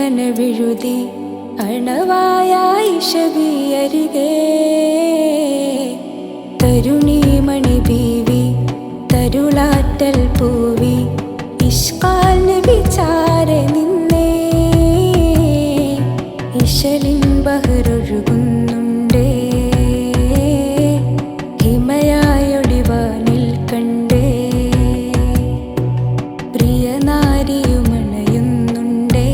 കനവിഴുതി അണവായായിഷവിയരികെ തരുണീമണി ബീവി തരുളാറ്റൽ പൂവി ഇഷ്കാൽ നബി ചാരെ നിന്നേ ഇശലിൻ ബഹറൊഴുകുന്നുണ്ടേ ഹിമയായൊടിവാനിൽ കണ്ടേ പ്രിയനാരിയുമണയുന്നുണ്ടേ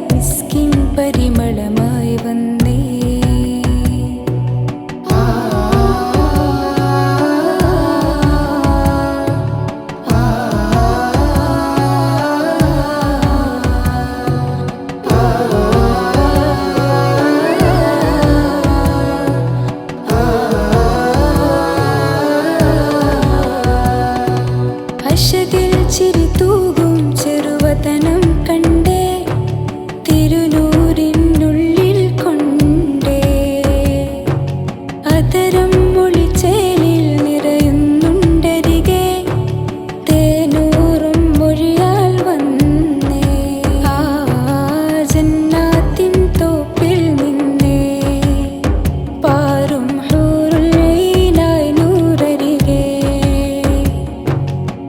മിസ്കിൻ പരിമളമായി വന്നേ അശകിൽ ചിരി തൂകും ചെറുവതനം കണ്ടേ തിരുനൂറിനുള്ളിൽ കൊണ്ടേ അതരം മൊഴിച്ചേലിൽ നിറയുന്നുണ്ടരികെ തേനൂറും മൊഴിയാൽ വന്നേ ആ ജന്നാത്തിൻ തോപ്പിൽ നിന്നേ പാറും ഹൂറുൽ ഈനായി നൂറരികെ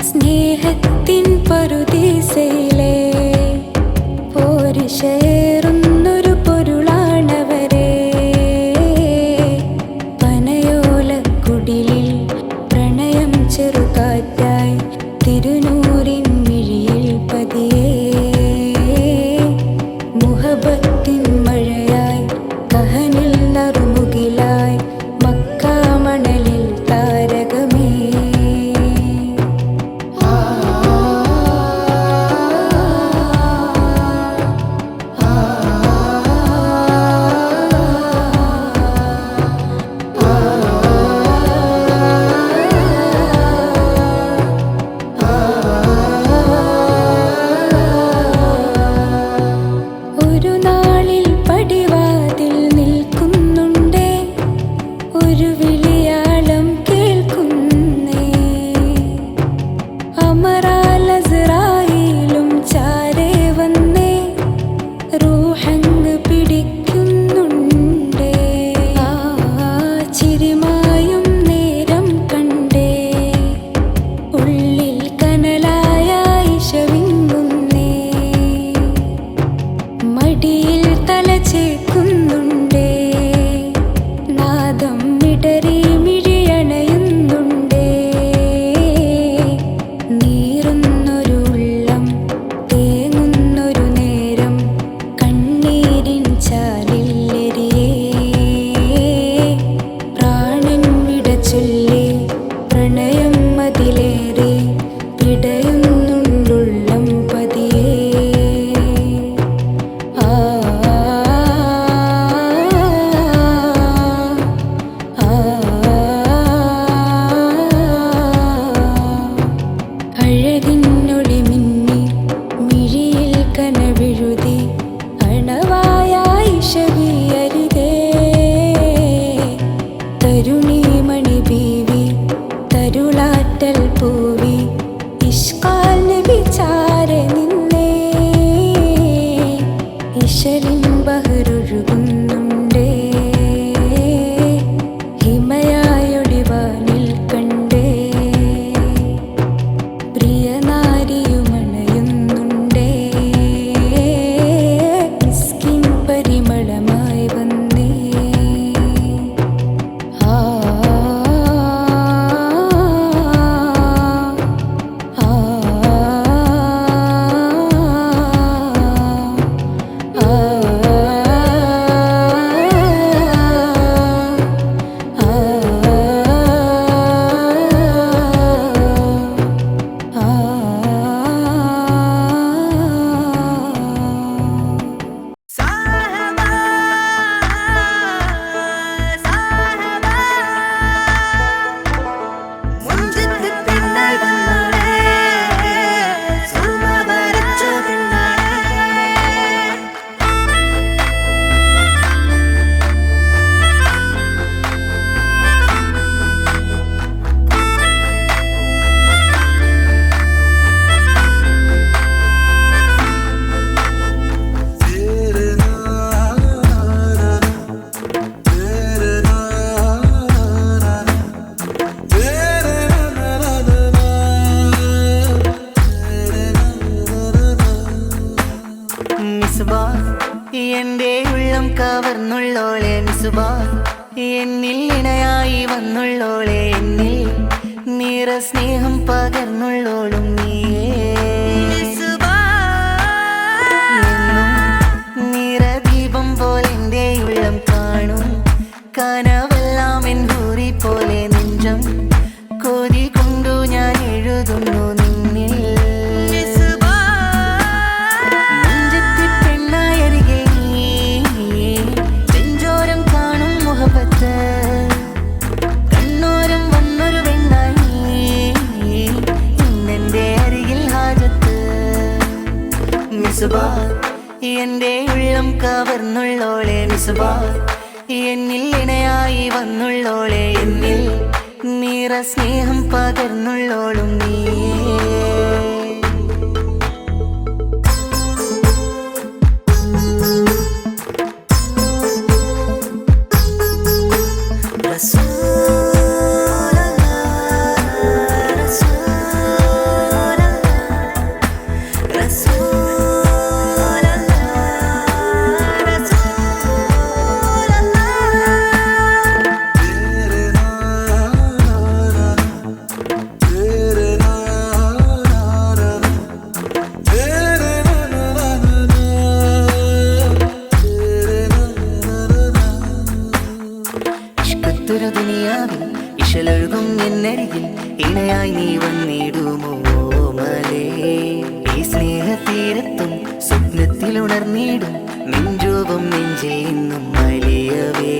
സ്നേഹത്തിൻ പറുദീസയിലെ പോരിശേറുന്നൊരു പൊരുളാണവരെ പനയോലക്കുടിലിൽ പ്രണയം ചെറുകാറ്റായി തിരുനൂറിൻ മിഴിയിൽ പതിയേ മുഹബത്തിൻ മഴയായി കഹനിൽ നറുമുകിലായി മക്കാമണലിൽ താരകമേ ഒരു നാളിൽ പടിവാതിൽ നിൽക്കുന്നുണ്ട് കവർന്നുള്ളോളെ മിസുബാ എന്നിൽ ഇണയായി വന്നുള്ളോളെ എന്നിൽ നിറ സ്നേഹം പകർന്നുള്ളോളും നീയേ നിറദീപം പോലെ ഉള്ളം കാണും കനവെല്ലാം എൻ ഹൂറി പോലെ നെഞ്ചം കൊതി കൊണ്ടു ഞാൻ എഴുതുന്നു നിന്നിൽ നെഞ്ചത്തി പെണ്ണായരികെ ചെഞ്ചോരം കാണും മുഹബത്ത് കണ്ണോരം വന്നൊരു പെണ്ണായി ഇന്നെന്റെ അരികിൽ ഹാജത്ത് മിസുബാ എന്റെ ഉള്ളം കവർന്നുള്ളോളെ മിസുബാ എന്നിൽ ഇണയായി വന്നുള്ളോളെ എന്നിൽ നിറ സ്നേഹം പകർന്നുള്ളോളും നീയേ ഇശലൊഴുകും എന്നരികിൽ ഇണയായി നീ വന്നിടുമോ മലേ ഈ സ്നേഹതീരത്തും സ്വപ്നത്തിൽ ഉണർന്നിടും നെഞ്ചോപം നെഞ്ചിൽ നിന്നും മലിയവേ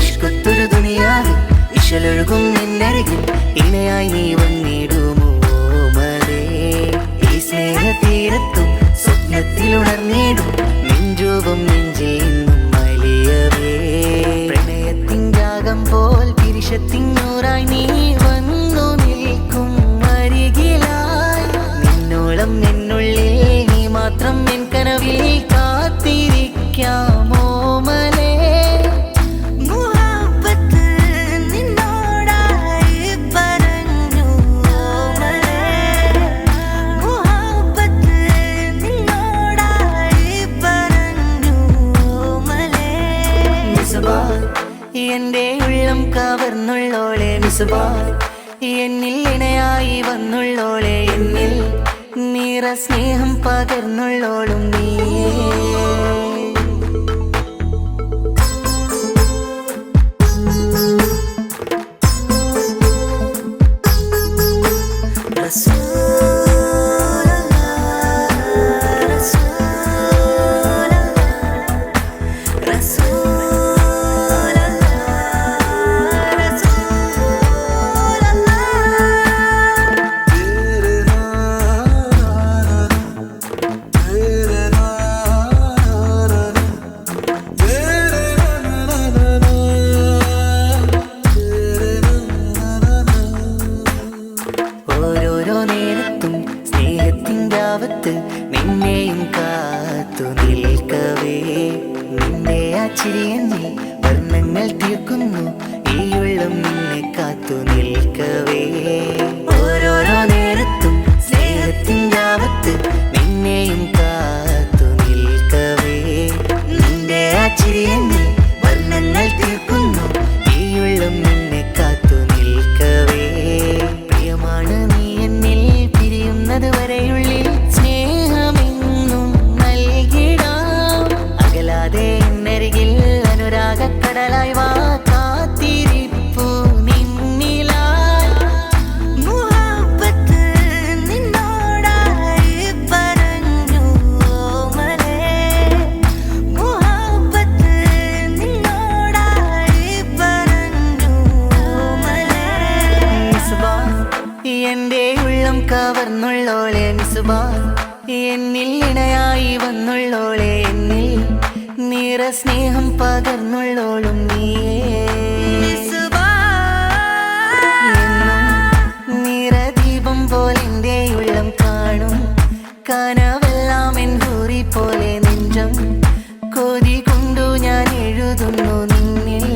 ഇഷ്കത്തൊരു ദുനിയാവിൽ ഇശലൊഴുകും എന്നരികിൽ ഇണയായി നീ വന്നിടുമോ മലേ ഈ സ്നേഹതീരത്തും സ്വപ്നത്തിൽ ഉണർന്നിടും നെഞ്ചോപം നെഞ്ചിൽ നിന്നും മലിയവേ പ്രണയത്തിൻ രാഗം പോൽ തിരിശത്തിങ്ങൂറായി നീ വന്നു നിൽക്കും അരികിലായി നിന്നോളം എന്നുള്ളിൽ നീ മാത്രം എൻ കനവിൽ കാത്തിരിക്കാമോ മലേ മുഹബ്ബത്ത് നിന്നോടായി പറഞ്ഞു മലേ മുഹബ്ബത്ത് നിന്നോടായി പറഞ്ഞു മലേ മിസുബാ എന്റെ ഉള്ളം കവർന്നുള്ളോളെ മിസുബാ എന്നിൽ ഇണയായി വന്നുള്ളോളെ എന്നിൽ നിറ സ്നേഹം പകർന്നുള്ളോളും നീയേ നിന്നെയും കാത്തു നിൽക്കവേ നിന്റെ ആ ചിരിയെന്നിൽ വർണ്ണങ്ങൾ തീർക്കുന്നു ഈ ഉള്ളം നിന്നെ കാത്തു നിൽക്കവേ ഓരോരോ നേരത്തും സ്നേഹത്തിൻ രാവത്ത് നിന്നെയും കാത്തു നിൽക്കവേ നിന്റെ ആ ചിരിയെന്നിൽ വർണ്ണങ്ങൾ തീർക്കുന്നു ഈ ഉള്ളം നിന്നെ കാത്തു നിൽക്കവേ പ്രിയമാണ് നീ എന്നിൽ പിരിയുന്നത് വരെയുള്ളിൽ അനുരാഗക്കടലായി വാ കാത്തിരിപ്പു നിന്നിലായി മുഹബ്ബത്ത് നിന്നോടായി പറഞ്ഞു മലേ മുഹബ്ബത്ത് നിന്നോടായി പറഞ്ഞു മലേ മിസുബാ എന്റെ ഉള്ളം കവർന്നുള്ളോളെ മിസുബാ എന്നിൽ ഇണയായി വന്നുള്ളോളെ എന്നിൽ നിറ സ്നേഹം പകർന്നുള്ളോളും നീയേ നിറദീപം പോലെ ഉള്ളം കാണും കനവെല്ലാം എൻ ഹൂറി പോലെ നെഞ്ചം കൊതി കൊണ്ടു ഞാൻ എഴുതുന്നു നിന്നിൽ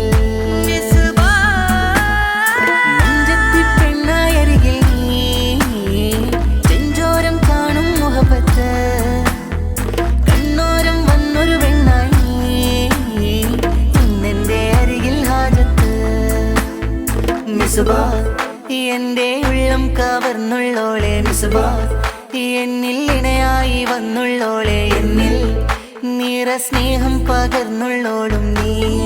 നെഞ്ചത്തി പെണ്ണായരികിൽ ചെഞ്ചോരം കാണും മുഹബത്ത് കണ്ണോരം വന്നൊരു പെണ്ണായി മിസ്ബാ എന്റെ ഉള്ളം കവർന്നുള്ളോളെ മിസ്ബാ എന്നിൽ ഇണയായി വന്നുള്ളോളെ എന്നിൽ നിറ സ്നേഹം പകർന്നുള്ളോളും നീയേ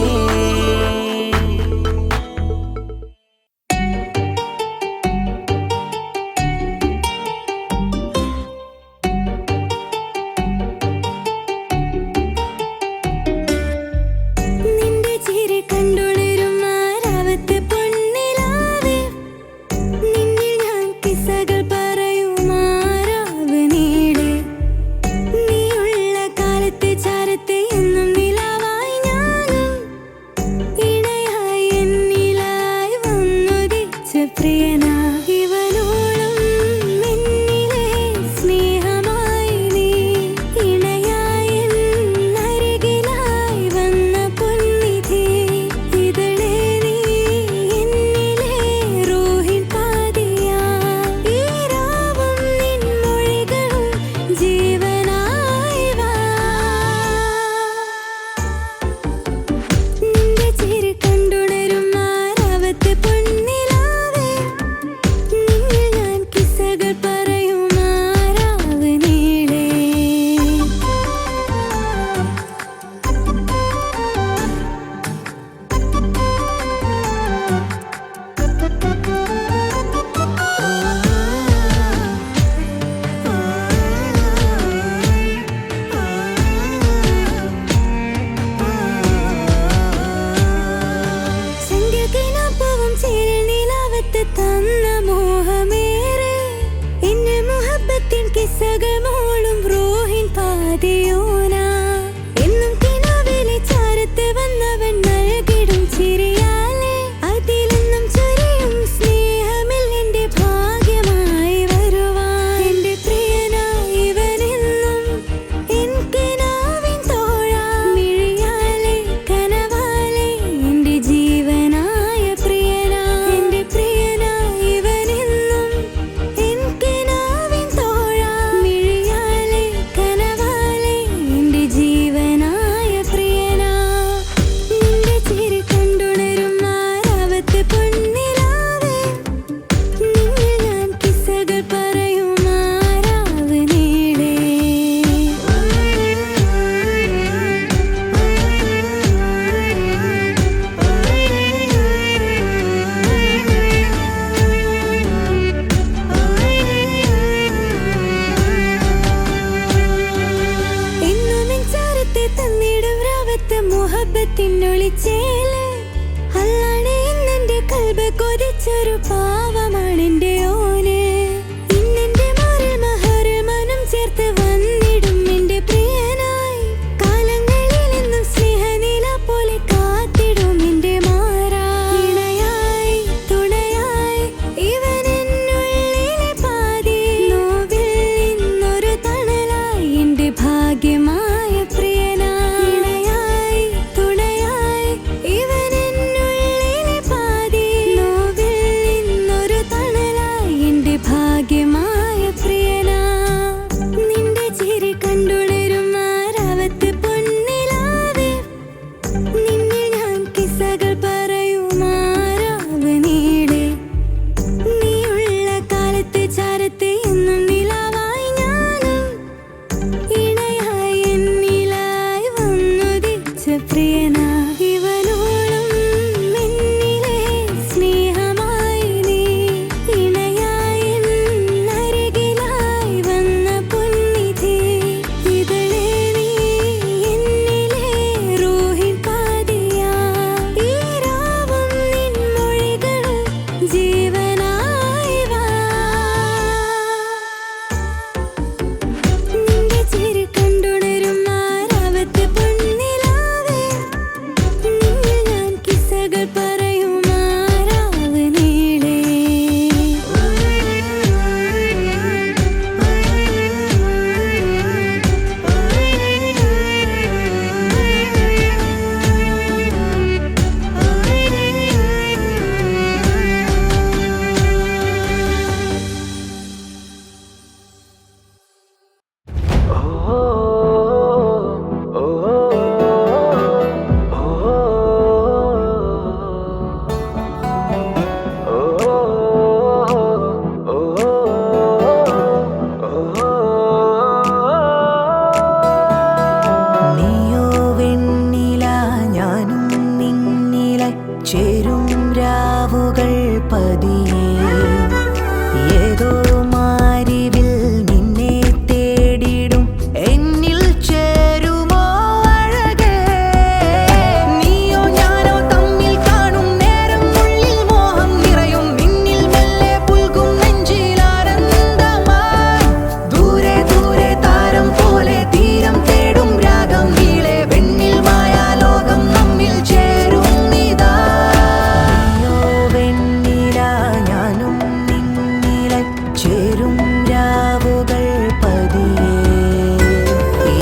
കൊതിച്ചൊരു പാവമാണെന്റെ ഓന് ഇന്നെന്റെ മാറിൽ മഹർ മനം ചേർത്ത് വന്നിടും എന്റെ പ്രിയനായി കാലങ്ങളിൽ എന്നും സ്നേഹനില പോലെ കാത്തിടും എന്റെ മാറാ ഇണയായി തുണയായി ഇവൻ എന്നുള്ളിലെ പാതി നോവിൽ നിന്നൊരു തണലായി എന്റെ ഭാഗ്യമായ പ്രിയനായി ഇണയായി തുണയായി ഇവൻ എന്നുള്ളിലെ പാതി നോവിൽ നിന്നൊരു തണലായി ചേരും രാവുകൾ പതിയെ ഏതോ മാരിവിൽ നിന്നെ തേടിടും എന്നിൽ ചേരുമോ അഴകേ നീയോ ഞാനോ തമ്മിൽ കാണും നേരം ഉള്ളിൽ മോഹം നിറയും നിന്നിൽ മെല്ലെ പുൽകും നെഞ്ചിലാനന്ദമായി ദൂരെ ദൂരെ താരം പോലെ തീരം തേടും രാഗം നീളെ വെണ്ണിൽ മായാലോകം നമ്മിൽ ചേരും നിതാ നീയോ വെണ്ണില ഞാനും നിന്നിലെ ചേരും രാവുകൾ പതിയെ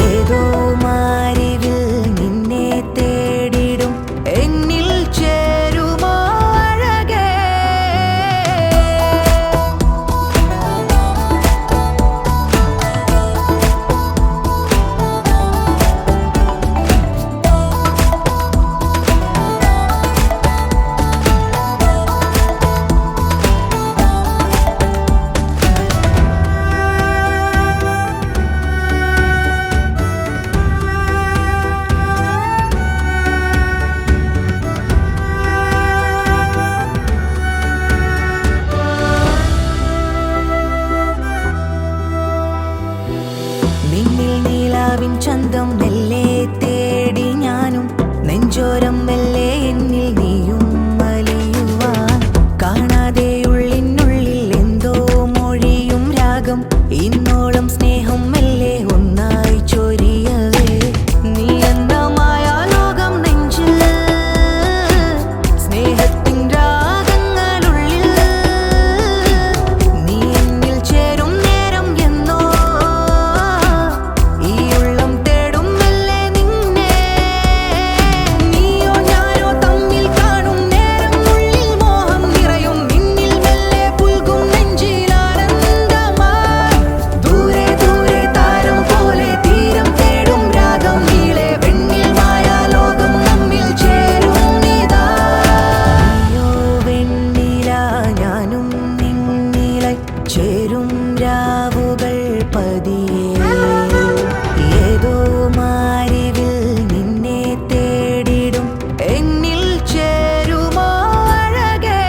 ഏതോ മാരിവിൽ നിന്നെ തേടിടും എന്നിൽ ചേരുമോ അഴകേ നിന്നിൽ നീലാവിൻ ചന്തം മെല്ലെ തേടി ഞാനും നെഞ്ചോരം മെല്ലെ എന്നിൽ നീയും മലിയുവാൻ കാണാതെ ഉള്ളിനുള്ളിൽ എന്തോ മൊഴിയും രാഗം ഇന്നോളം സ്നേഹം മെല്ലെ ഒന്നായി ചൊരിയവേ നീ എന്ന മായാലോകം നെഞ്ചിൽ സ്നേഹത്തിൻ രാഗങ്ങളുള്ളിൽ നീ എന്നിൽ ചേരും നേരം എന്നോ ഈ ഉള്ളം തേടും മെല്ലെ നിന്നെ നീയോ ഞാനോ തമ്മിൽ കാണും നേരം ഉള്ളിൽ മോഹം നിറയും നിന്നിൽ മെല്ലെ പുൽകും നെഞ്ചിലാനന്ദമായി ദൂരെ ദൂരെ താരം പോലെ തീരം തേടും രാഗം നീളെ വെണ്ണിൽ മായാലോകം നമ്മിൽ ചേരും നിതാ നീയോ വെണ്ണില ഞാനും നിന്നിലെ ചേരും രാവുകൾ പതിയെ ഏതോ മാരിവിൽ നിന്നെ തേടിടും എന്നിൽ ചേരുമോ അഴകേ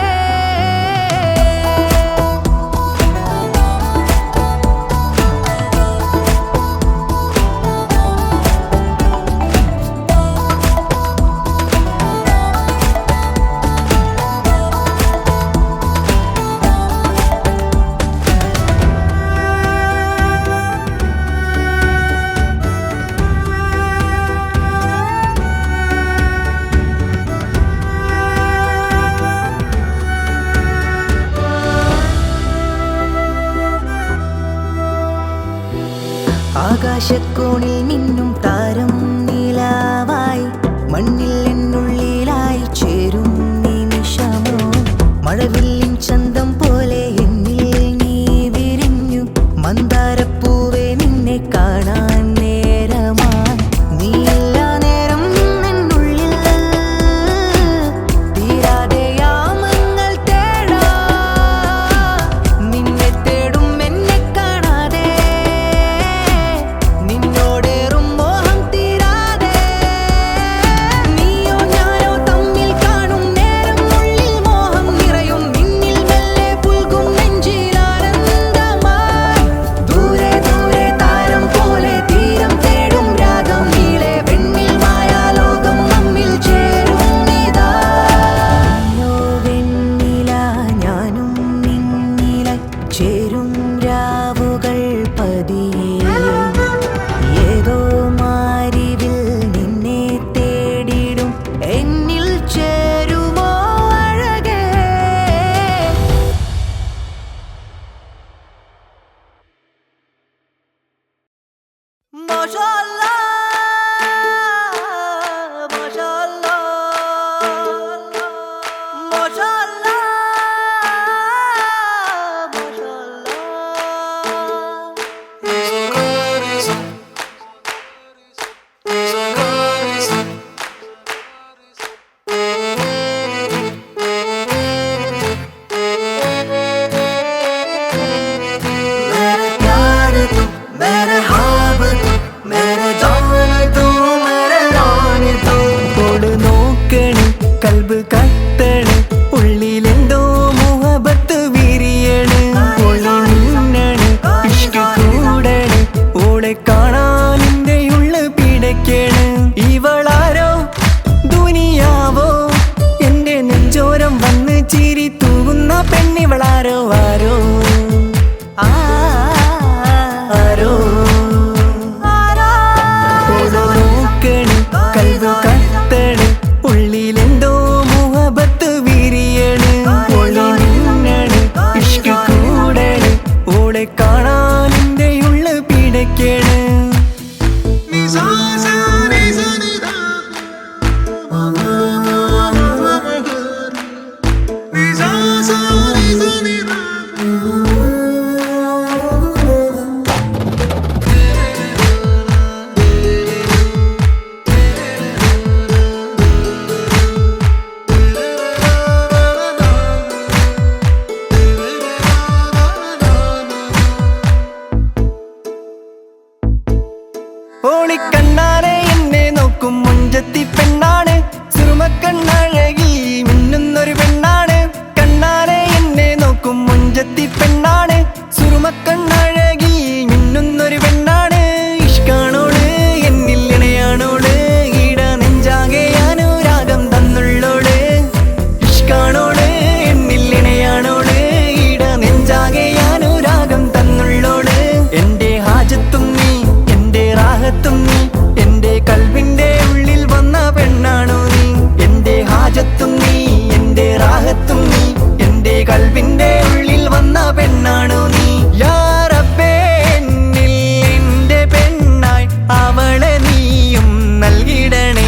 ആകാശക്കോണിൽ മിന്നും താരം നിലാവായി മണ്ണിൽ എന്നുള്ളിലായി ചേരും നിമിഷമോ മഴവില്ലിൻ ചന്തം പോലെ എന്നിൽ നീ വിരിഞ്ഞു മന്ദാരപ്പൂവേ നിന്നെ കാണാൻ നേരമായി നീയില്ല നേരം എന്നുള്ളിൽ തീരാതെ യാമങ്ങൾ തേടാ നിന്നെ തേടും എന്നെ കാണാതെ നിന്നോടേറും മോഹം എന്റെ റാഹത്തും നീ, എന്റെ കൽബിന്റെ ഉള്ളിൽ വന്ന പെണ്ണാണു നീ. യാ റബ്ബേ എന്നിൽ എന്റെ പെണ്ണായി അവളെ നീയും നൽകിടണേ.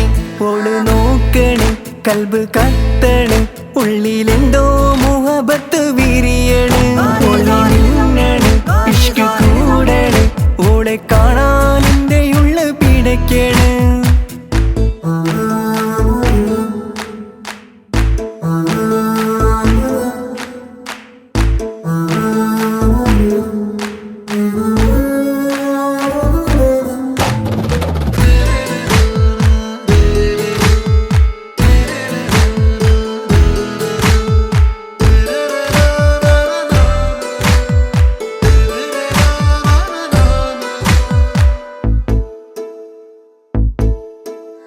ഓള് നോക്കണേ കൽബ് കത്തണ്, ഉള്ളിലെന്തോ മുഹബത്ത് വിരിയണ്. ഓള് മിന്നണ് ഇഷ്ക് കൂടണ്, ഓളെ കാണാൻ എന്റെ ഉള്ള് പിടയ്ക്കണ്.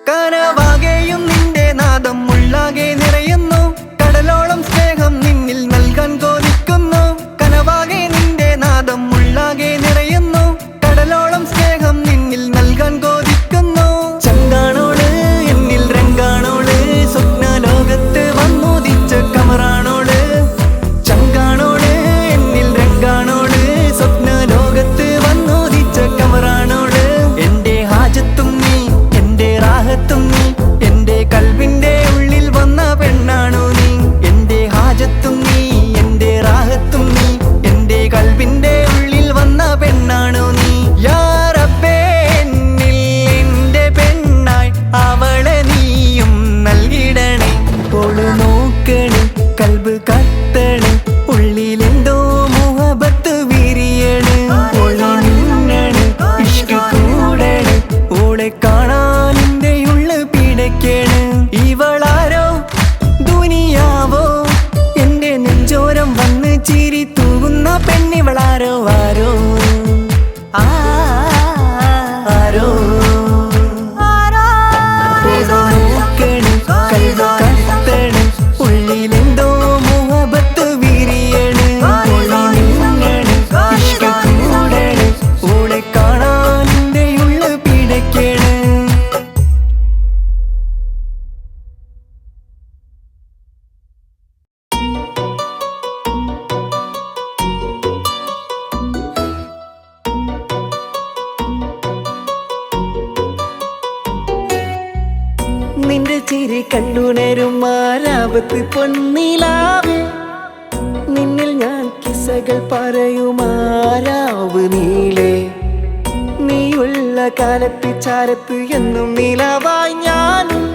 കനവാകെയും നിന്റെ നാദം ഉള്ളാകെ നിറയുന്നു, കടലോളം സ്നേഹം നിന്നിൽ നൽകാൻ കൊതിക്കുന്നു. കനവാകെ നിന്റെ നാദം ഉള്ളാകെ നിറയുന്നു, കടലോളം സ്നേഹം നിന്നിൽ നൽകാൻ കൊതിക്കുന്നു. ചങ്കാണോള് എന്നിൽ രംഗാണോള്, സ്വപ്ന ലോകത്ത് വന്നുദിച്ച കമറാണോള്. ചങ്കാണോള് എന്നിൽ രംഗാണോള്, സ്വപ്ന ലോകത്ത് വന്നുദിച്ച കമറാണോള്. എന്റെ ഹാജത്തും നീ, എന്റെ റാഹത്തും നീ, എന്റെ കൽബിന്റെ ഉള്ളിൽ വന്ന പെണ്ണാണു നീ. എന്റെ ഹാജത്തും നീ, എന്റെ റാഹത്തും നീ, എന്റെ കൽബിന്റെ ഉള്ളിൽ വന്ന പെണ്ണാണു നീ. യാ റബ്ബേ എന്നിൽ എന്റെ പെണ്ണായി അവളെ നീയും നൽകിടണേ. ഓള് നോക്കണേ കൽബ് കത്തണ്, ഉള്ളിലെന്തോ മുഹബത്ത് വിരിയണ്. ഓള് മിന്നണ് ഇഷ്ക് കൂടണ്, ഓളെ കാണാൻ എന്റെ ഉള്ള് പിടയ്ക്കണ്. ഇവളാരോ ദുനിയാവോ, എന്റെ നെഞ്ചോരം വന്ന് ചിരി തൂകുന്ന പെണ്ണിവളാരോ. ആരോ ആരോ നോക്കണ് കൽബ് കത്തണ്, ഉള്ളിലെന്തോ മുഹബത്ത് വിരിയണ്. ഓള് മിന്നണ് ഇഷ്ക് കൂടണ്, ഓളെ കാണാൻ എന്റെ ഉള്ള് പിടയ്ക്കണ്. നിന്റെ ചിരി കണ്ടുണരും ആരാപത്ത് പൊന്നിലാവ്, നിന്നിൽ ഞാൻ കിസ്സകൾ പറയുമാരാവ് നീളെ. നീയുള്ള കാലത്ത് ചാരത്ത് എന്നും നിലവായി ഞാനും,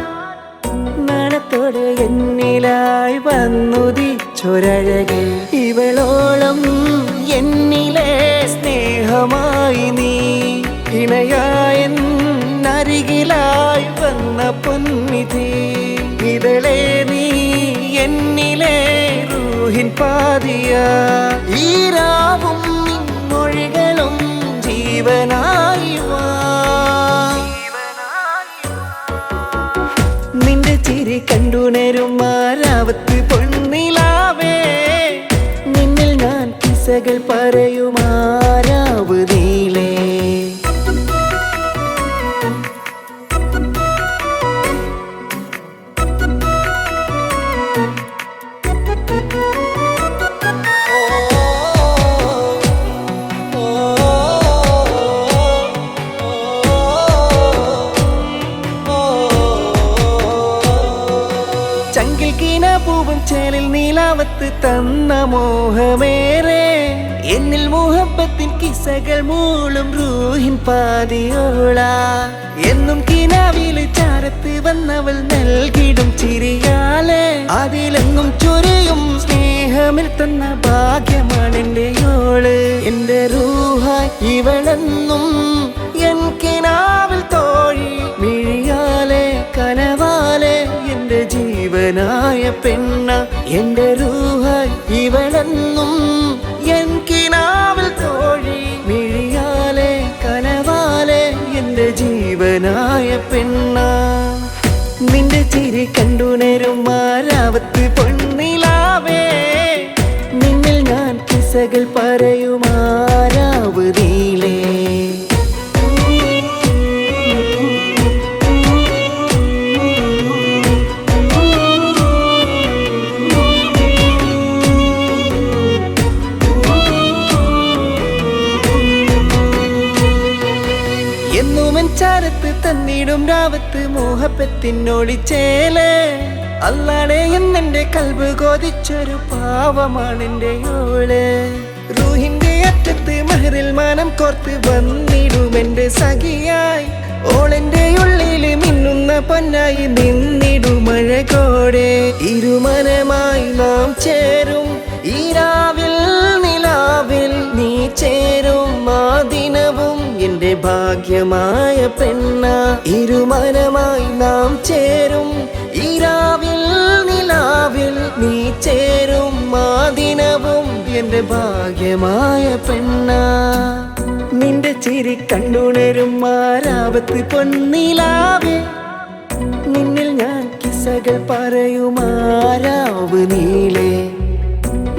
നാണത്തോടെ എന്നിലായി വന്നുദിച്ചൊരഴകെ. ഇവളോളം എന്നിലെ സ്നേഹമായി നീ, ഇണയായ അരികിലായി വന്ന പൊന്നിധി. ഇതളെ നീ എന്നിലെ റൂഹിൻ പാതിയ, ഈ രാവും മൊഴികളും ജീവനായി വാ. നിന്റെ ചിരി കണ്ടുണരും ആരാവത്ത് പൊന്നിലാവേ, നിന്നിൽ ഞാൻ കിസ്സകൾ പറയുമാരാവ് നീളേ. ചങ്കിൽ കീന പൂവൻ ചേലിൽ നീലാവത്ത് തന്ന മോഹമേറെ, എന്നിൽ മുഹബത്തിൻ കിസ്സകൾ മൂളും റൂഹിൻ പാതിയോള. എന്നും കിനാവില് ചാരത്ത് വന്നവൾ നൽകിടും ചിരിയാലെ, അതിലെങ്ങും ചൊരിയും സ്നേഹമിൽ തന്ന ഭാഗ്യമാണെന്റെ യോള്. എന്റെ റൂഹായി ഇവളെന്നും എൻ കിനാവിൽ തോഴി, മിഴിയാലെ കനവാലെ എന്റെ ജീവനായ പെണ്ണ. എന്റെ റൂഹായി ഇവളെന്നും എൻ കിനാവിൽ തോഴി, മിഴിയാലെ കനവാലെ എന്റെ ജീവനായ പെണ്ണ. നിന്റെ ചിരി കണ്ടുണരും ആരാവത്ത് പൊന്നിലാവേ, നിന്നിൽ ഞാൻ കിസ്സകൾ പറയുമാരാവ് നീളേ. ചേർത്ത് തന്നിടും രാവത്ത് മോഹപ്പത്തിനൊളിച്ചേല് അല്ലാണെ എന്നെന്റെ കൽബ് കൊതിച്ചൊരു പാവമാണെന്റെ ഓള് റൂഹിന്റെ അറ്റത്ത് മഹറിൽ മാനം കോർത്ത് വന്നിടുമെന്റെ സഖിയായി ഓളെന്റെ ഉള്ളില് മിന്നുന്ന പൊന്നായി നിന്നിടുമഴകോടെ ഇരുമനമായി നാം ചേരും ഈ രാവിൽ നിലാവിൽ നീ ചേരും ആ ദിനവും എന്റെ ഭാഗ്യമായ പെണ്ണ ഇരുമനമായി നാം ചേരും ഈ രാവിൽ നിലാവിൽ നീ ചേരും ആ ദിനവും എന്റെ ഭാഗ്യമായ പെണ്ണ നിന്റെ ചിരി കണ്ടുണരും മാരാവത്ത് പൊന്നിലാവേ നിന്നിൽ ഞാൻ കിസ്സകൾ പറയുമാരാവ് നീലേ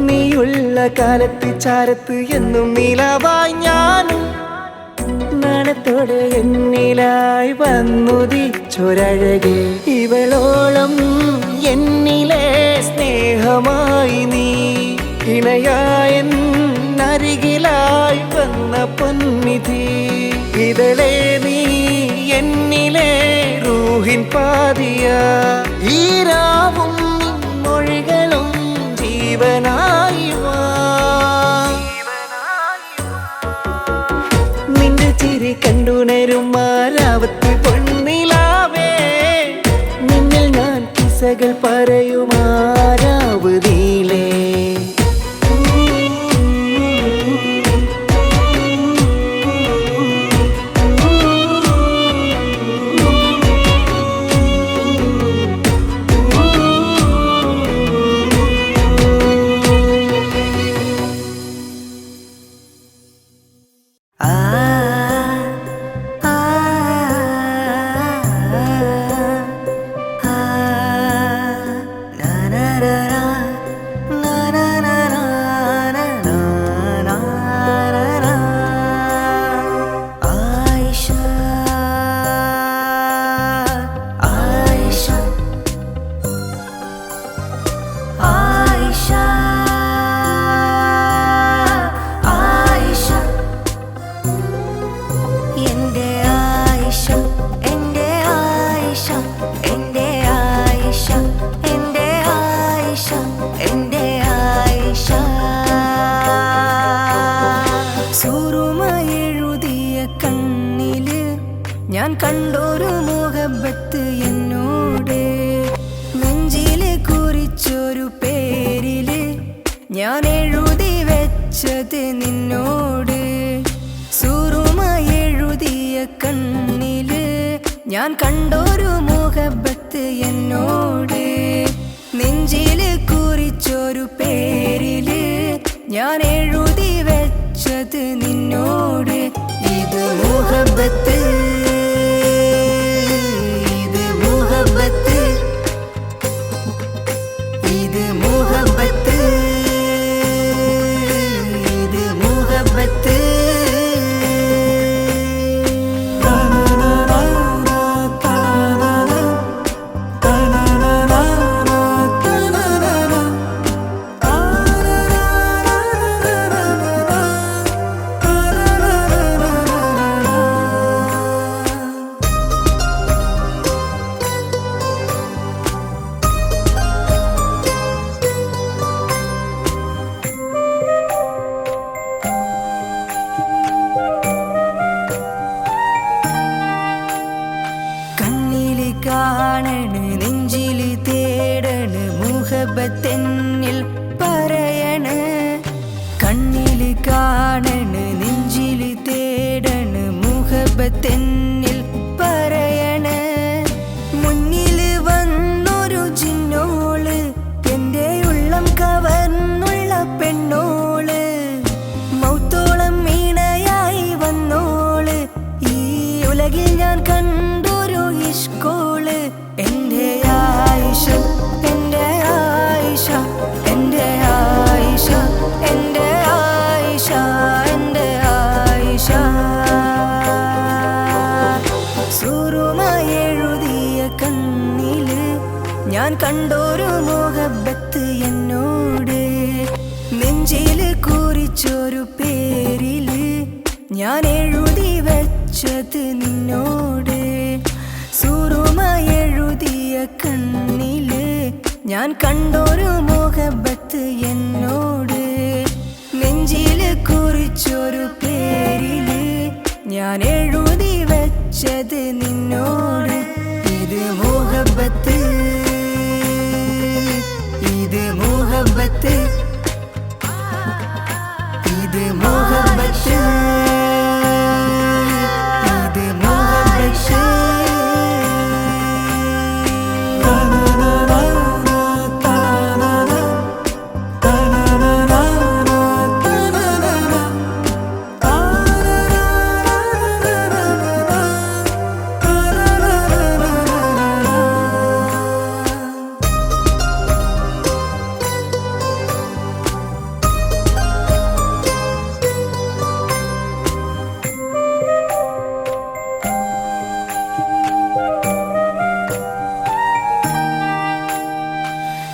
നീയുള്ള കാലത്ത് ചാരത്ത് എന്നും നീലാവായി ഞാനും നാണത്തോടെ എന്നിലായി വന്നുദിച്ചൊരഴകെ ഇവളോളം എന്നിലെ സ്നേഹമായി നീ ഇണയായ അരികിലായി വന്ന പൊന്നിധി ഇതളെ നീ എന്നിലെ റൂഹിൻ പാതിയ ഈ രാവും മൊഴികളും ജീവനായി നിന്റെ ചിരി കണ്ടുണരും മാരാവത്ത് പൊന്നിലാവേ നിന്നിൽ ഞാൻ കിസ്സകൾ പറയുമാരാവ് നീലേ ഞാൻ കണ്ടൊരു മുഹബത്ത് എന്നോട് നെഞ്ചില് കുറിച്ചൊരു പേരില് ഞാൻ എഴുതി വെച്ചത് നിന്നോട് സുറുമ എഴുതിയ കണ്ണില് ഞാൻ കണ്ടൊരു മുഹബത്ത് എന്നോട് നെഞ്ചില് കുറിച്ചൊരു പേരില് ഞാൻ എഴുതി വെച്ചത് നിന്നോട് ഇത് മുഹബത്ത് കാണണ് നെഞ്ചില് തേടണ് മുഹബത്തെന്നിൽ പറയണ് കണ്ണില് കാണണ് നെഞ്ചില് തേടണ് മുഹബത്തെന്നിൽ പറയണ് മുന്നില് വന്നൊരു ജിന്നോള് എന്റെ ഉള്ളം കവർന്നുള്ള പെണ്ണോള് മൗത്തോളം ഇണയായി വന്നോള് ഈ ഉലകിൽ ഞാൻ കണ്ടൊരു ഇഷ്കോള് എന്റെ ആയിഷ എന്റെ ആയിഷ എന്റെ ആയിഷ എന്റെ ആയിഷ എന്റെ ആയിഷ സുറുമ എഴുതിയ കണ്ണില് ഞാൻ കണ്ടൊരു മുഹബത്ത് എന്നോട് നെഞ്ചില് കുറിച്ചൊരു പേരില് ഞാൻ എഴുതി വെച്ചത് നിന്നോട് സുറുമായെഴുതിയ കണ്ണില് ഞാൻ കണ്ടൊരു മുഹബത്ത് എന്നോട്, നെഞ്ചില് കുറിച്ചൊരു പേരില് ഞാൻ എഴുതി വെച്ചത് നിന്നോട്. ഇത് മുഹബത്ത്, ഇത് മുഹബത്ത്, ഇത് മുഹബത്ത്, ഇത് മുഹബത്ത്.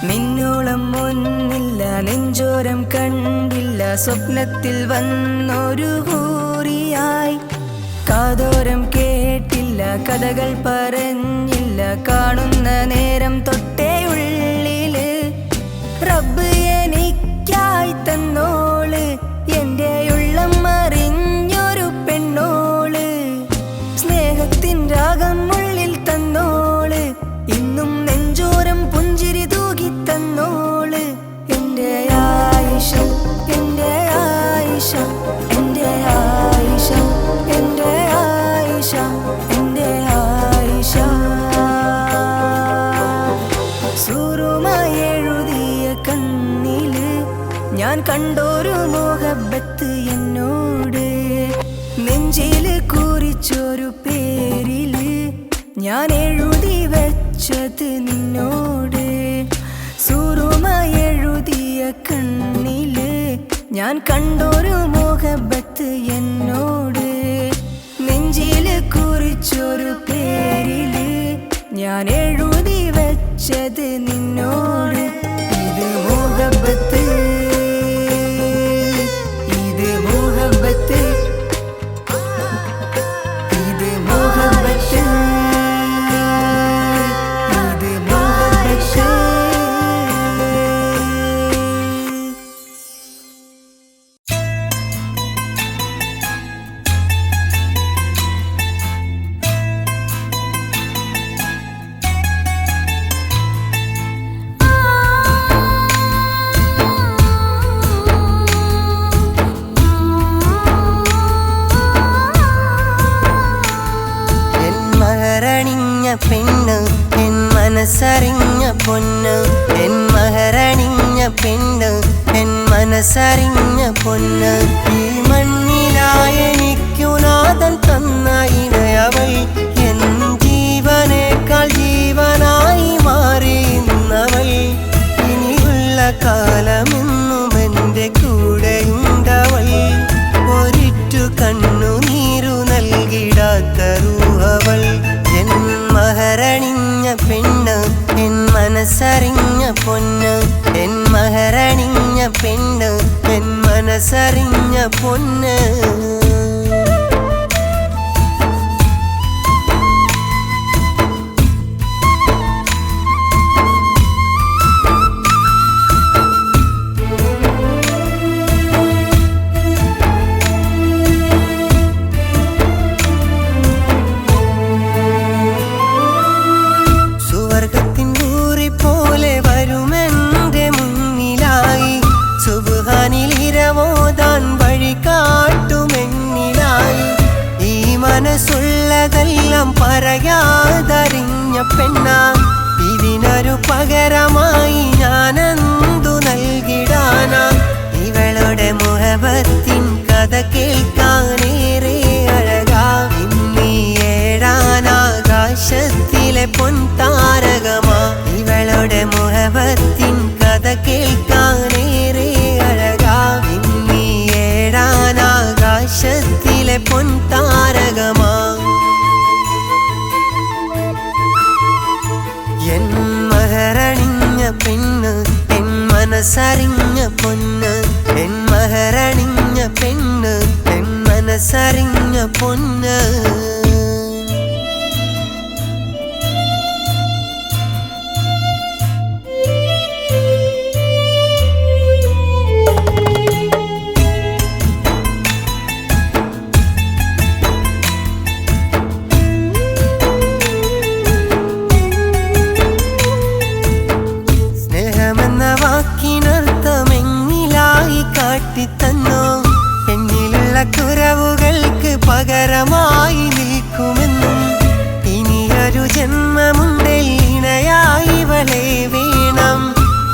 നിന്നോളം ഒന്നില്ല, നെഞ്ചോരം കണ്ടില്ല, സ്വപ്നത്തിൽ വന്നൊരു ഹൂറിയായി. കാതോരം കേട്ടില്ല, കഥകൾ പറഞ്ഞില്ല, കാണുന്ന നേരം തൊട്ടേ ഉള്ളില് റബ്ബ് എനിക്കായി തന്നോള്, എൻ്റെ ഉള്ളം അറിഞ്ഞൊരു പെണ്ണോള്. സ്നേഹത്തിൻ രാഗം ഉള്ളിൽ തന്നോള്, ഇന്നും നെഞ്ചോരം പുഞ്ചിരി തൂകി തന്നോള്. എൻ്റെ ആയിഷ, എൻ്റെ ആയിഷ, എൻ്റെ ആയിഷ, എൻ്റെ ആയിഷ, എൻ്റെ ആയിഷ. സുറുമായെഴുതിയ കണ്ണില് ഞാൻ കണ്ടൊരു മുഹബത്ത് എന്നോട്, നെഞ്ചില് കുറിച്ചൊരു പേരില് ഞാൻ എഴുതി വെച്ചത് നിന്നോട്. സുറുമായെഴുതിയ കണ്ണില് ഞാൻ കണ്ടൊരു മുഹബത്ത് എന്നോട്, നെഞ്ചില് കുറിച്ചൊരു പേരില് ഞാൻ എഴുതി വെച്ചത് നിന്നോട്. ഇത് മുഹബത്ത്, ഇത് മുഹബത്ത്, ഇത് മുഹബത്ത്, ഇത് മുഹബത്ത്. പെണ്ണ് എൻ മനസ്സറിഞ്ഞ പൊന്ന്, എൻ മഹറണിഞ്ഞ പെണ്ണ് എൻ മനസ്സറിഞ്ഞ പൊന്ന്. ഈ മണ്ണിലായെനിക്കു നാഥൻ തന്ന ഇണയവൾ, എൻ ജീവനേക്കാൾ ജീവനായി മാറിയുന്നവൾ. ഇനിയുള്ള കാലമെന്നും എൻ്റെ കൂടെയുണ്ടവൾ, ഒരിറ്റു കണ്ണുനീരു നൽകിടാത്ത റൂഹവൾ. എൻ മഹറണിഞ്ഞ പെണ്ണ് എൻ മനസ്സറിഞ്ഞ പൊന്ന്, എൻ മഹറണിഞ്ഞ പെണ്ണ് എൻ മനസ്സറിഞ്ഞ പൊന്ന്. മനസ്സുള്ളതെല്ലാം പറയാതറിഞ്ഞ പെണ്ണ, ഇതിനൊരു പകരമായി ഞാനെന്തു നൽകിടാനാ. ഇവളുടെ മുഹബത്തിൻ കഥ കേൾക്കാനേറെ അഴകാ. ഇന്നീ ഏഴാനാകാശത്തിലെ പൊൻതാരകമാ. ഇവളുടെ മുഹബത്തിൻ കഥ കേൾക്കാനേറെ അഴകാ. ഇന്നീ ഏഴാനാകാശത്തിലെ പൊൻതാരകമാ. എൻ മഹറണിഞ്ഞ പെണ്ണ് എൻ മനസ്സറിഞ്ഞ പൊന്ന്, എൻ മഹറണിഞ്ഞ പെണ്ണ് എൻ മനസ്സറിഞ്ഞ പൊന്ന്. വാക്കിനർത്ഥമെങ്ങിലായി കാട്ടിത്തന്നോ എന്നിലുള്ള കുറവുകൾക്ക് പകരമായി നിൽക്കുമെന്നും ഇനിയൊരു ജന്മമുണ്ടിൽ ഇണയായി ഇവളെ വേണം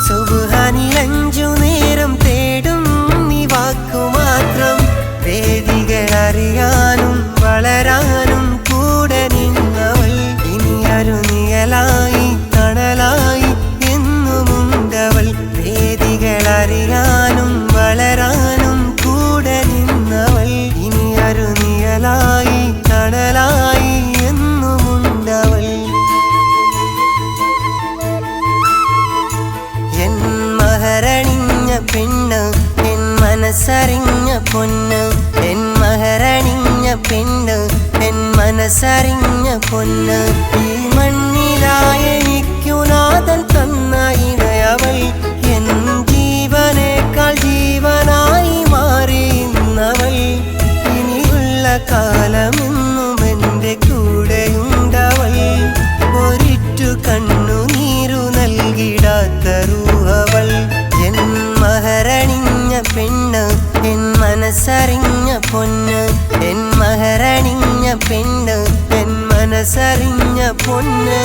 സുബ്ഹാനിലഞ്ചു നേരം തേടും നീ വാക്കുമാത്രം വേദികളറിയാനും വളരാനും കൂടെ നിന്നവൾ ഇനിയൊരു നിഴലായി തണലായി എന്നുമുണ്ടവൾ വേദികളറിയാനും വളരാനും കൂടെ നിന്നവൾ ഇനിയൊരു നിഴലായി തണലായി എന്നുമുണ്ടവൾ എൻ മഹറണിഞ്ഞ പെണ്ണ് എൻ മനസ്സറിഞ്ഞ പൊന്ന് എൻ മഹറണിഞ്ഞ പെണ്ണ് എൻ മനസ്സറിഞ്ഞ പൊന്ന് ഈ മണ്ണിലായെനിക്കു നാഥൻ തന്ന ഇണയവൾ എൻ ജീവനേക്കാൾ ജീവനായി മാറിയുന്നവൾ ഇനിയുള്ള കാലമെന്നും എൻ്റെ കൂടെയുണ്ടവൾ ഒരിറ്റു കണ്ണുനീരു നൽകിടാത്ത റൂഹവൾ എൻ മഹറണിഞ്ഞ പെണ്ണ് എൻ മനസ്സറിഞ്ഞ പൊന്ന് എൻ മഹറണിഞ്ഞ പെണ്ണ് എൻ മനസ്സറിഞ്ഞ പൊന്ന്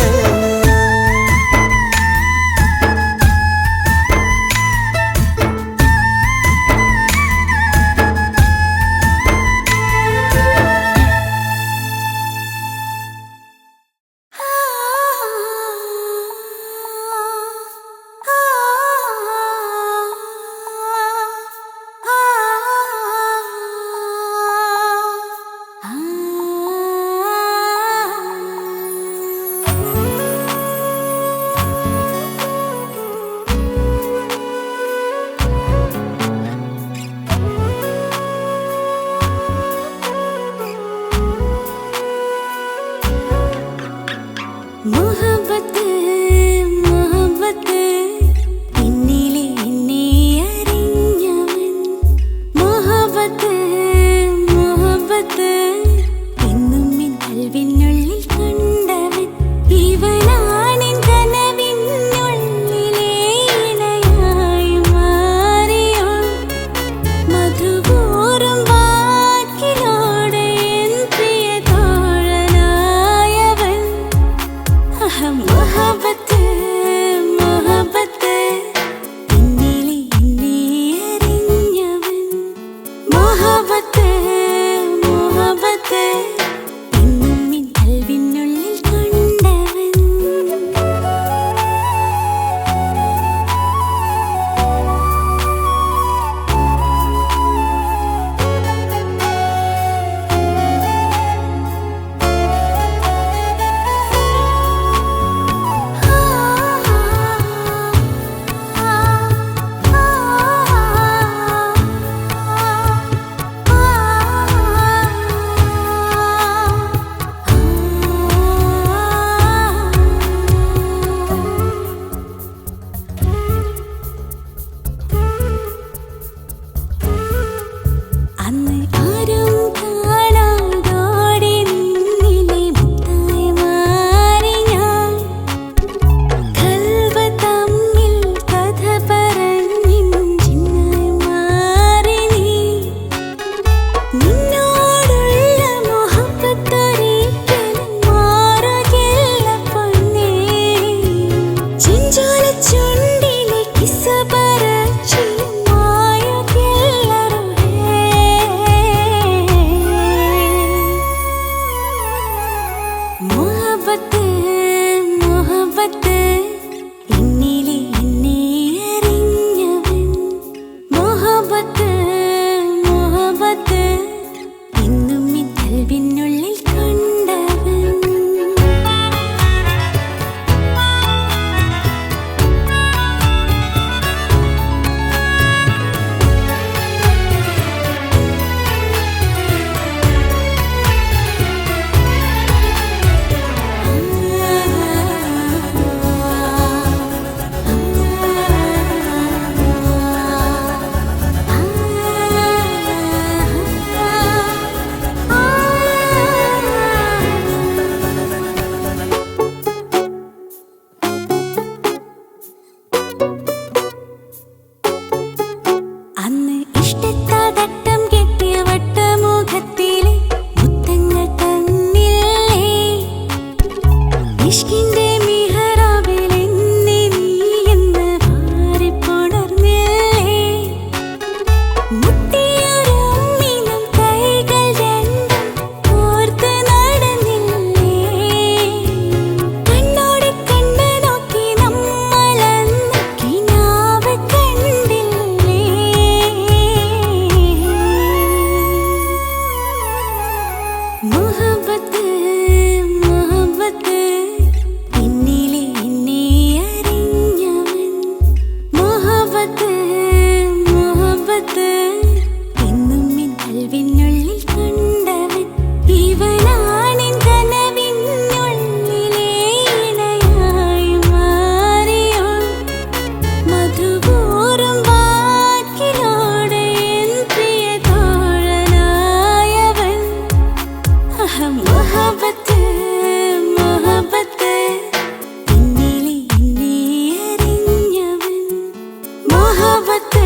മോഹബത്ത്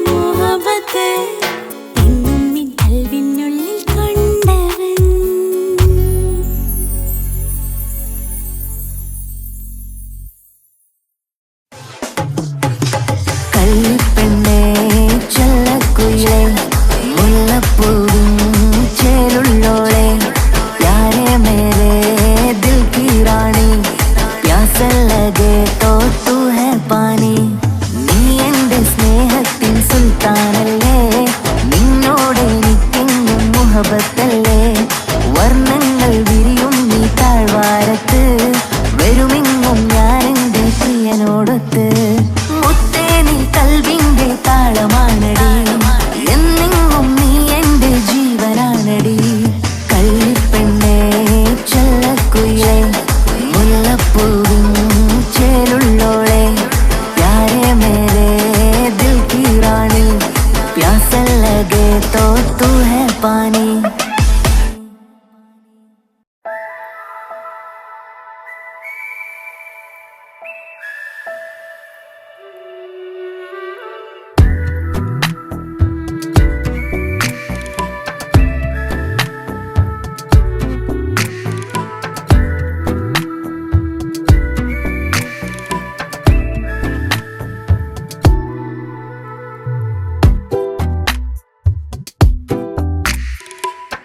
മോഹബത്ത് എന്നും നിൻ കൽവിനുള്ളിൽ കൊണ്ടവൻ. കള്ളിപ്പെണ്ണേ ചെല്ലക്കുയിലേ മുല്ലപ്പൂവിൻ ചേലുള്ളോളെ യാരേ മേരേ ദിൽ की रानी प्यास लगे तो तू है पानी. നീ എന്റെ സ്നേഹത്തിൻ സുൽത്താനല്ലേ, നിന്നോട് എനിക്കെന്നും മുഹബത്തല്ലേ. വർണ്ണങ്ങൾ വിരിയും നീ താഴ്വാരത്ത്, വരുമെങ്ങും ഞാൻ എന്റെ പ്രിയനോടൊത്ത്. മുത്തേ നീ കൽവിന്റെ താളമാണടി, എന്നെങ്ങും നീ എന്റെ ജീവനാണടി. കള്ളിപ്പെണ്ണേ ചെല്ലക്കുയിലേ മുല്ലപ്പൂവിൻ ചേലുള്ളോളെ യാരേ മേരേ ദിൽ की रानी प्यास लगे तो तू है पानी.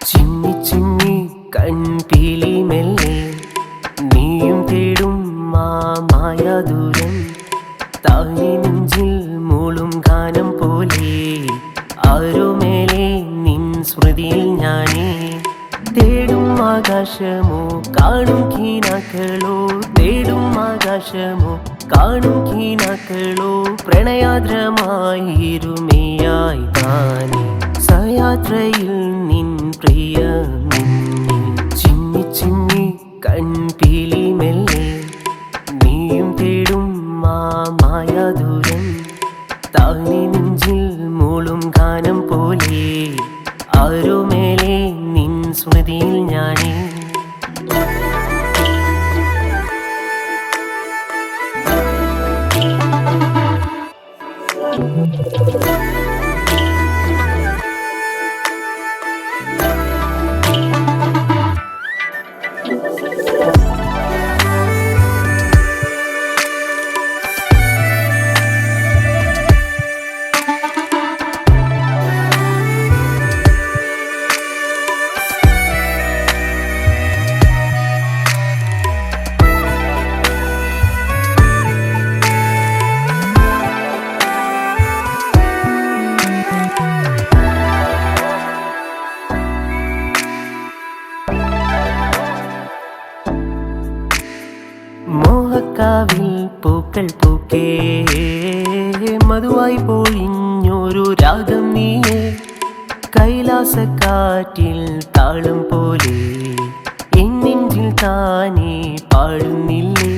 ചിന്നി ചിന്നി കൺപീലി മെല്ലെ നീയും തേടും മായാദൂരം, താഴെ നെഞ്ചിൽ മൂളും ഗാനം പോലെ ആരോ മേലെ നിൻ സ്മൃതിയിൽ ഞാനേ. തേടും ആകാശമോ കാണും കീനാക്കളോ, തേടും ആകാശമോ കാണും കീനാക്കളോ, പ്രണയാദ്രമായിരുമേയായി താനേ സയാത്രയിൽ നിൻ പ്രിയ നിന്നിൽ. ചിന്നി ചിന്നി കൺപീലി മെല്ലെ നീയും തേടും മായാദൂരം, താഴെ നെഞ്ചിൽ മൂളും ഗാനം പോലെ ആരോ മേലെ നിൻ സ്മൃതിയിൽ ഞാനേ. മോഹക്കാവിൽ പൂക്കൾ പൂക്കേ മധുവായി പൊഴിഞ്ഞൊരു രാഗം നീയേ. കൈലാസക്കാറ്റിൽ താളം പോലെ എന്നെഞ്ചിൽ താനേ പാടുന്നില്ലേ.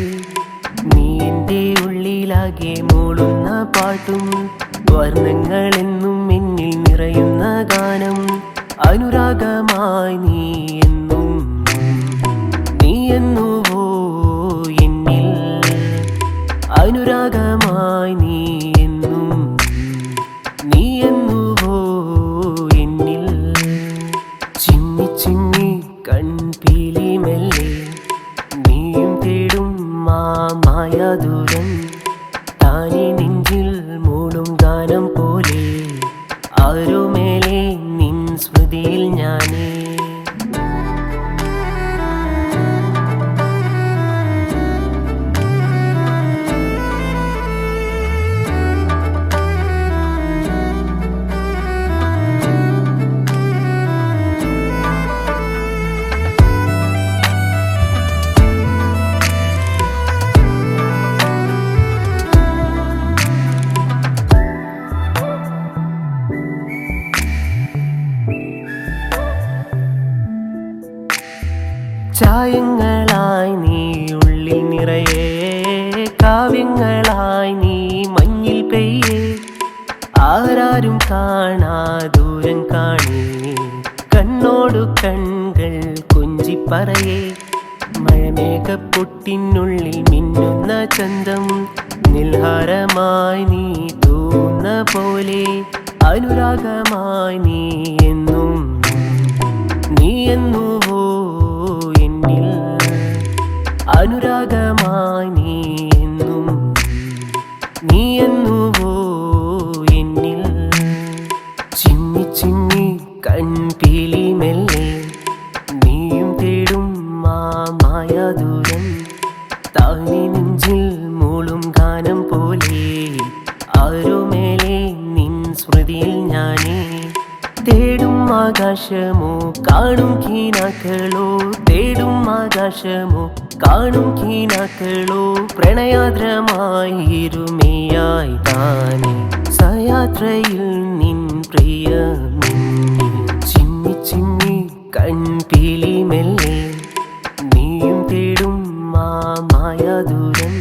നീ എൻ്റെ ഉള്ളിലാകെ മൂളുന്ന പാട്ടും, വർണ്ണങ്ങളെന്നും എന്നിൽ നിറയുന്ന ഗാനം. അനുരാഗമായി നീ എന്നും നീ എന്നുവോ എന്നിൽ, അനുരാഗമായി നീ എന്നും നീ എന്നുവോ എന്നിൽ. ചിന്നി ചിന്നി കൺപീലി മെല്ലെ നീയും തേടും മായാദൂരം, താനേ നെഞ്ചിൽ മൂളും ഗാനം പോലെ ആരോ മേലെ നിൻ സ്മൃതിയിൽ ഞാനേ. ചായങ്ങളായി നീ ഉള്ളിൽ നിറയെ, കാവ്യങ്ങളായി നീ മഞ്ഞിൽ പെയ്യേ. ആരാരും കാണാ ദൂരം കാണേ, കണ്ണോടു കൺകൾ കൊഞ്ചിപ്പറയേ. മഴമേഘപ്പൊട്ടിനുള്ളിൽ മിന്നുന്ന ചന്തം, നിൽഹാരമായി നീ തൂന്ന പോലെ അനുരാഗമായി നീ എന്നും നീ എന്നുവോ എന്നിൽ അനുരാഗമായി നീ എന്നും നീ എന്നുവോ എന്നിൽ ചിമ്മി ചിമ്മി കൺപീലി മെല്ലെ നീയും തേടും മായാദൂരം താനി നെഞ്ചിൽ മൂളും ഗാനം പോലെ ആരോ മേലെ നിൻ സ്മൃതിയിൽ ഞാനേ തേടും ആകാശമോ കാണും കീനാക്കളോ തേടും ആകാശമോ കാണും കീനാക്കളോ പ്രണയാദ്രമായിരുമേയായി താനേ സയാത്രയിൽ നിൻ പ്രിയ ചിമ്മി ചിമ്മി കൺപീലി മെല്ലെ നീയും തേടും മായാദൂരം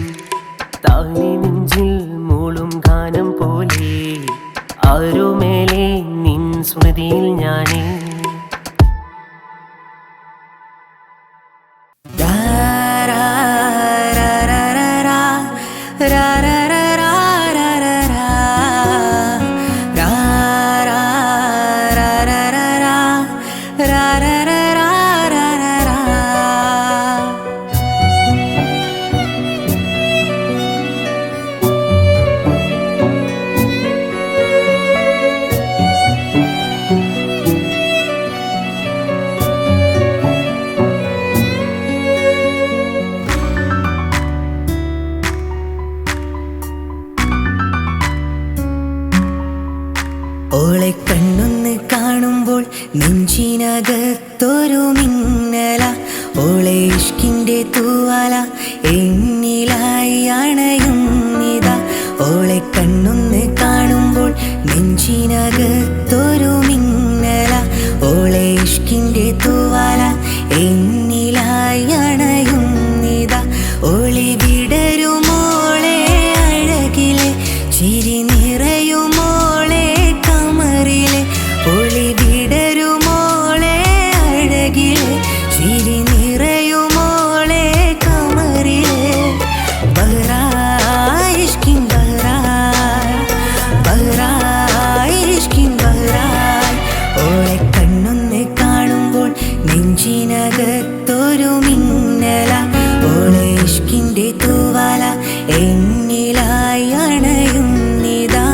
താനി നെഞ്ചിൽ മൂളും ഗാനം പോലെ ആരോ മേലെ നിൻ സ്മൃതിയിൽ ഞാനേ ഓളെ കണ്ണൊന്ന് കാണുമ്പോൾ നെഞ്ചിനകത്തൊരു മിന്നല ഓളെ ഇഷ്കിൻ്റെ തൂവാല എന്നിലായി അണയുന്നിതാ ഓളെ കണ്ണൊന്ന് കാണുമ്പോൾ നെഞ്ചിനകത്തൊരു മിന്നല ഓളെ ഇഷ്കിൻ്റെ തൂവാല എന്നിലായി അണയുന്നിതാ ഓളി വിടരുമോളെ അഴകിലെ ചിരി നിറയുമോളെ ഒളി വിടരുമോളെ അഴകിലെ ചിരി നിറയുമോളെ കമറിലെ ബഹ്റായിഷ്കിൻ ബഹ്റായിഷ്കിൻ ബഹ്റായ് ഓളെ കണ്ണൊന്ന് കാണുമ്പോൾ നെഞ്ചിനകത്തൊരു മിന്നല ഓളെ ഇഷ്കിൻ്റെ തൂവാല എന്നിലായി അണയുന്നിതാ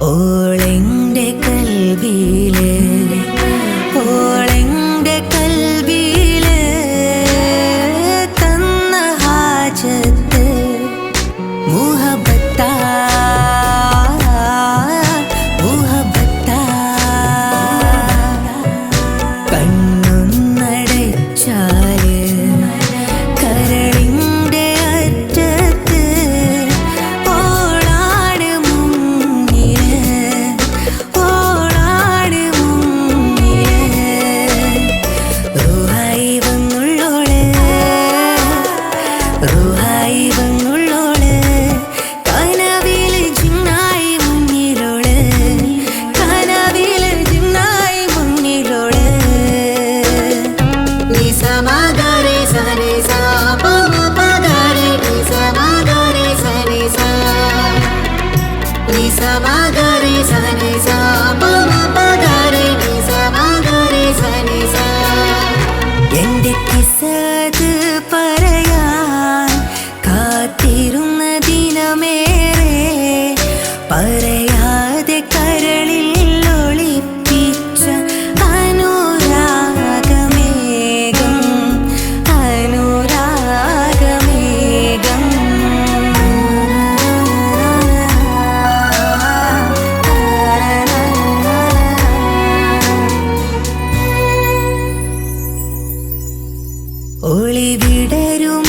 ഓളെൻ്റെ കൽബിലെ ഓളെൻ്റെ കൽബിലെ തന്ന ഹാജത്ത് മുഹബത്താ മുഹബത്താ കണ്ണൊന്നടച്ചാല് കരളിൻ്റെ അറ്റത്ത് ഓളാട് മുന്നില് ഓളാട് മുന്നില് റുഹായി വന്നുള്ളോള് റുഹായി വന്നുള്ളോള് കനവില് ജിന്നായി മുന്നിലോള് കനവില് ജിന്നായി മുന്നിലോള് നിസമഗരെ സരെ സാ പമ പഗരെ നിസമഗരെ സരെ സാ നിസമഗരെ സരെ സാ പമ പഗരെ നിസമഗരെ സരെ സാ എന്റെ കിസ്സത് പറയാൻ വിടരും